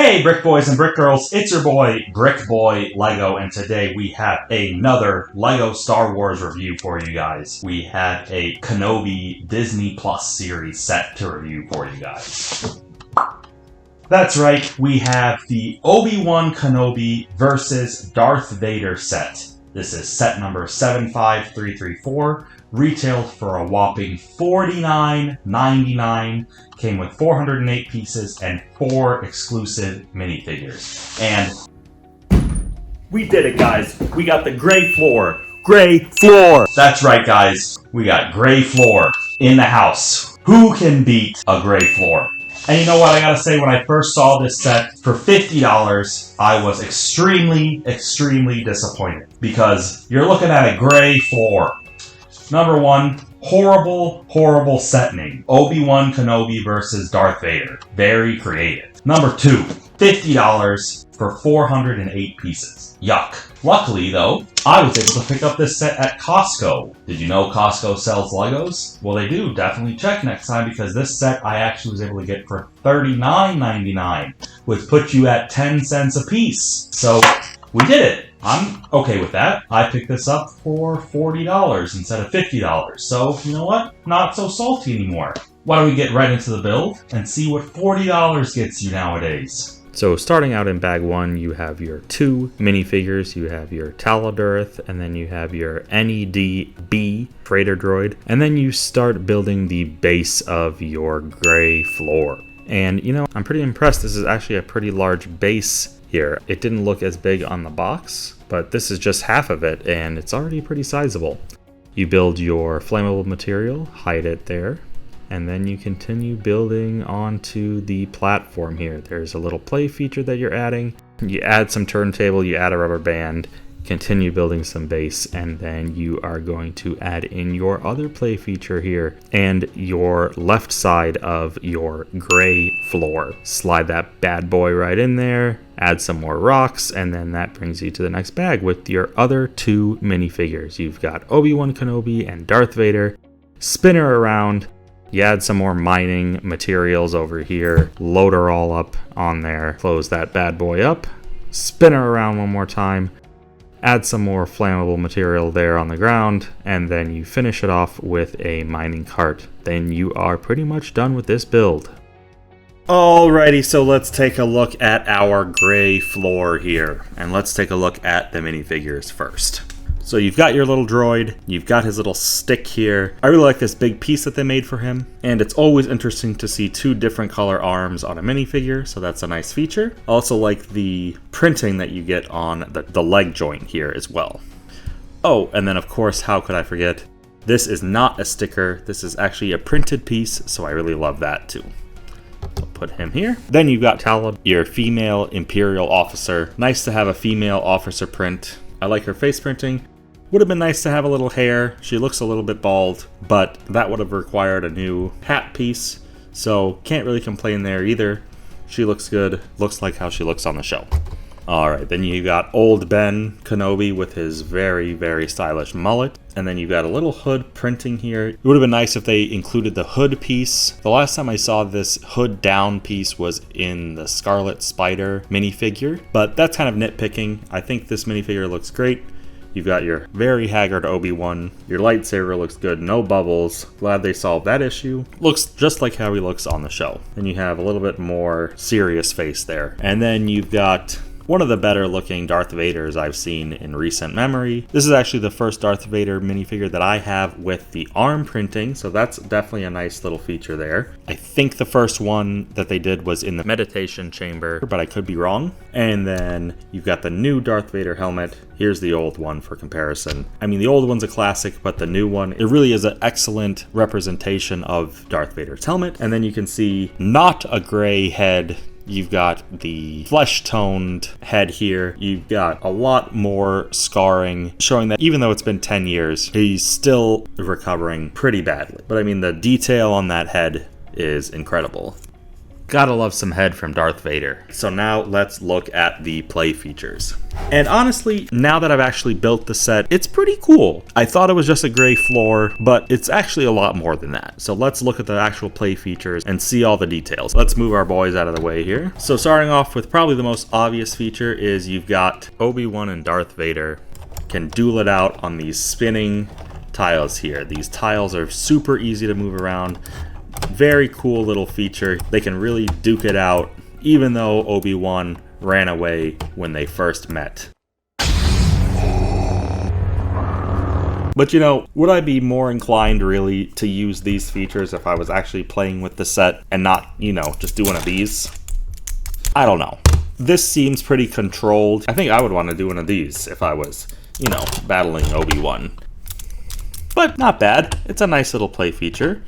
Hey Brick Boys and Brick Girls, it's your boy Brick Boy Lego, and today we have another Lego Star Wars review for you guys. We have a Kenobi Disney Plus series set to review for you guys. That's right, we have the Obi-Wan Kenobi versus Darth Vader set. This is set number 75334, retailed for a whopping $49.99, came with 408 pieces and 4 exclusive minifigures. And we did it, guys. We got the gray floor. Gray floor! That's right, guys. We got gray floor in the house. Who can beat a gray floor? And you know what I gotta say, when I first saw this set for $50, I was extremely disappointed. Because you're looking at a gray floor. Number one, horrible set name. Obi-Wan Kenobi versus Darth Vader. Very creative. Number two, $50 for 408 pieces. Yuck. Luckily, though, I was able to pick up this set at Costco. Did you know Costco sells Legos? Well, they do. Definitely check next time, because this set I actually was able to get for $39.99, which puts you at 10 cents a piece. So, we did it. I'm okay with that. I picked this up for $40 instead of $50. So, you know what? Not so salty anymore. Why don't we get right into the build and see what $40 gets you nowadays? So starting out in bag one, you have your 2 minifigures, you have your Taladarth, and then you have your NED-B freighter droid, and then you start building the base of your gray floor. And you know, I'm pretty impressed. This is actually a pretty large base here. It didn't look as big on the box, but this is just half of it, and it's already pretty sizable. You build your flammable material, hide it there, and then you continue building onto the platform here. There's a little play feature that you're adding. You add some turntable, you add a rubber band, continue building some base, and then you are going to add in your other play feature here and your left side of your gray floor. Slide that bad boy right in there, add some more rocks, and then that brings you to the next bag with your other 2 minifigures. You've got Obi-Wan Kenobi and Darth Vader. Spin her around. You add some more mining materials over here, load her all up on there, close that bad boy up, spin her around one more time, add some more flammable material there on the ground, and then you finish it off with a mining cart. Then you are pretty much done with this build. Alrighty, so let's take a look at our gray floor here, and let's take a look at the minifigures first. So you've got your little droid, you've got his little stick here. I really like this big piece that they made for him, and it's always interesting to see 2 different color arms on a minifigure, so that's a nice feature. I also like the printing that you get on the leg joint here as well. Oh, and then of course, how could I forget? This is not a sticker, this is actually a printed piece, so I really love that too. So put him here. Then you've got Tala, your female Imperial officer. Nice to have a female officer print. I like her face printing. Would have been nice to have a little hair. She looks a little bit bald, but that would have required a new hat piece, so can't really complain there either. She looks good. Looks like how she looks on the show. Alright, then you got old Ben Kenobi with his very stylish mullet. And then you got a little hood printing here. It would have been nice if they included the hood piece. The last time I saw this hood down piece was in the Scarlet Spider minifigure, but that's kind of nitpicking. I think this minifigure looks great. You've got your very haggard Obi-Wan. Your lightsaber looks good, no bubbles. Glad they solved that issue. Looks just like how he looks on the show. And you have a little bit more serious face there. And then you've got one of the better looking Darth Vaders I've seen in recent memory. This is actually the first Darth Vader minifigure that I have with the arm printing, so that's definitely a nice little feature there. I think the first one that they did was in the meditation chamber, but I could be wrong. And then you've got the new Darth Vader helmet. Here's the old one for comparison. I mean, the old one's a classic, but the new one, it really is an excellent representation of Darth Vader's helmet. And then you can see not a gray head. You've got the flesh-toned head here. You've got a lot more scarring, showing that even though it's been 10 years, he's still recovering pretty badly. But I mean, the detail on that head is incredible. Gotta love some head from Darth Vader. So now let's look at the play features. And honestly, now that I've actually built the set, it's pretty cool. I thought it was just a gray floor, but it's actually a lot more than that. So let's look at the actual play features and see all the details. Let's move our boys out of the way here. So starting off with probably the most obvious feature is you've got Obi-Wan and Darth Vader can duel it out on these spinning tiles here. These tiles are super easy to move around. Very cool little feature. They can really duke it out, even though Obi-Wan ran away when they first met. But you know, would I be more inclined really to use these features if I was actually playing with the set and not, you know, just do one of these? I don't know. This seems pretty controlled. I think I would want to do one of these if I was, you know, battling Obi-Wan. But not bad. It's a nice little play feature.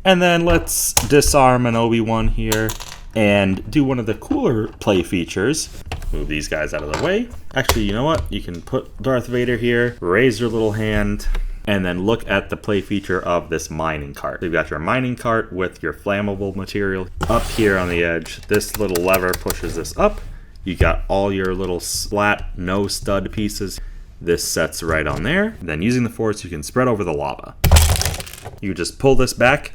And then let's disarm an Obi-Wan here and do one of the cooler play features. Move these guys out of the way. Actually, you know what? You can put Darth Vader here, raise your little hand, and then look at the play feature of this mining cart. You've got your mining cart with your flammable material up here on the edge. This little lever pushes this up. You got all your little splat, no stud pieces. This sets right on there. Then using the force, you can spread over the lava. You just pull this back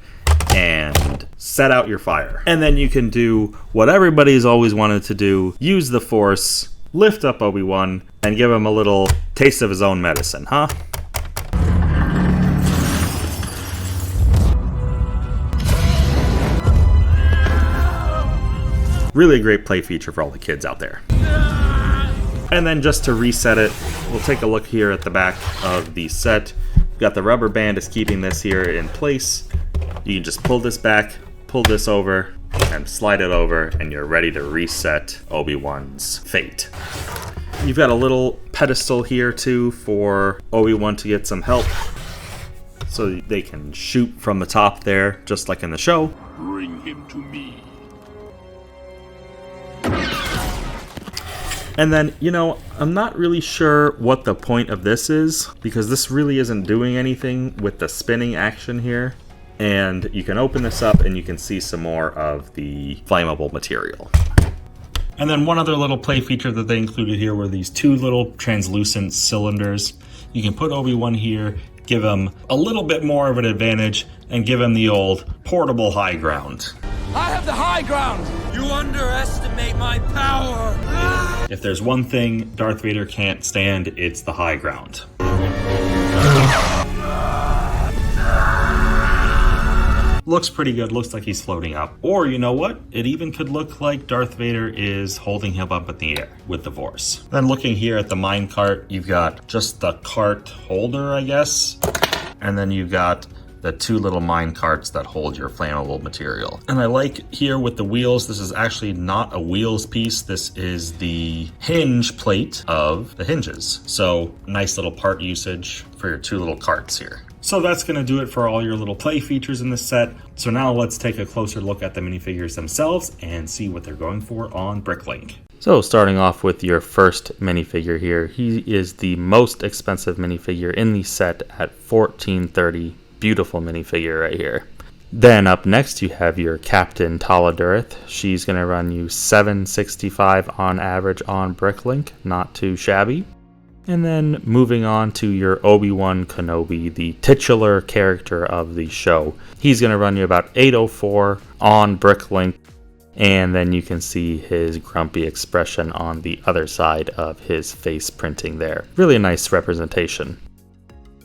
and set out your fire. And then you can do what everybody's always wanted to do. Use the force, lift up Obi-Wan, and give him a little taste of his own medicine, huh? Really a great play feature for all the kids out there. And then just to reset it, we'll take a look here at the back of the set. We've got the rubber band is keeping this here in place. You can just pull this back, pull this over, and slide it over, and you're ready to reset Obi-Wan's fate. You've got a little pedestal here too for Obi-Wan to get some help, so they can shoot from the top there, just like in the show. Bring him to me. And then, you know, I'm not really sure what the point of this is, because this really isn't doing anything with the spinning action here. And you can open this up and you can see some more of the flammable material. And then one other little play feature that they included here were these two little translucent cylinders. You can put Obi-Wan here, give him a little bit more of an advantage, and give him the old portable high ground. I have the high ground! You underestimate my power! If there's one thing Darth Vader can't stand, it's the high ground. Looks pretty good, looks like he's floating up. Or you know what? It even could look like Darth Vader is holding him up in the air with the Force. Then looking here at the mine cart, you've got just the cart holder, I guess. And then you've got the two little mine carts that hold your flammable material. And I like here with the wheels, this is actually not a wheels piece, this is the hinge plate of the hinges. So nice little part usage for your two little carts here. So that's going to do it for all your little play features in this set. So now let's take a closer look at the minifigures themselves and see what they're going for on Bricklink. So starting off with your first minifigure here, he is the most expensive minifigure in the set at $14.30. Beautiful minifigure right here. Then up next you have your Captain Taladirth. She's going to run you $7.65 on average on Bricklink, not too shabby. And then moving on to your Obi-Wan Kenobi, the titular character of the show. He's going to run you about $8.04 on Bricklink. And then you can see his grumpy expression on the other side of his face printing there. Really a nice representation.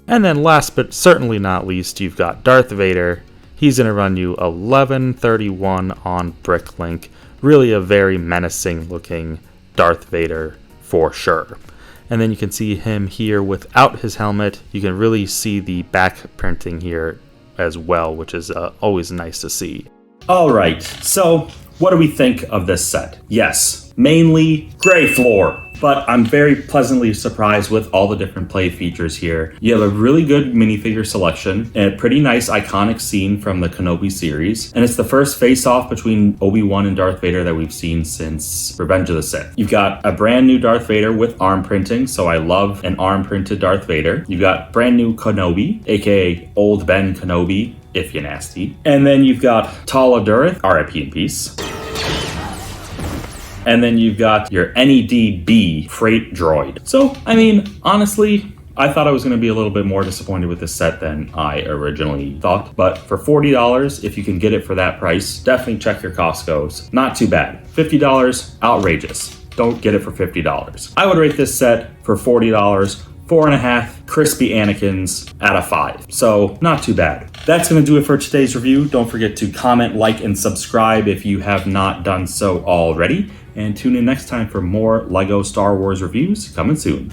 And then last but certainly not least, you've got Darth Vader. He's going to run you $11.31 on Bricklink. Really a very menacing looking Darth Vader for sure. And then you can see him here without his helmet. You can really see the back printing here as well, which is always nice to see. All right, so what do we think of this set? Yes, mainly gray floor, but I'm very pleasantly surprised with all the different play features here. You have a really good minifigure selection and a pretty nice iconic scene from the Kenobi series, and it's the first face-off between Obi-Wan and Darth Vader that we've seen since Revenge of the Sith. You've got a brand new Darth Vader with arm printing, so I love an arm printed Darth Vader. You've got brand new Kenobi, aka Old Ben Kenobi, if you nasty. And then you've got Taladirth, RIP in peace. And then you've got your NED-B freight droid. So, I mean, honestly, I thought I was going to be a little bit more disappointed with this set than I originally thought. But for $40, if you can get it for that price, definitely check your Costco's. Not too bad. $50, outrageous. Don't get it for $50. I would rate this set for $40, 4.5 crispy Anakins out of 5. So not too bad. That's going to do it for today's review. Don't forget to comment, like, and subscribe if you have not done so already. And tune in next time for more LEGO Star Wars reviews coming soon.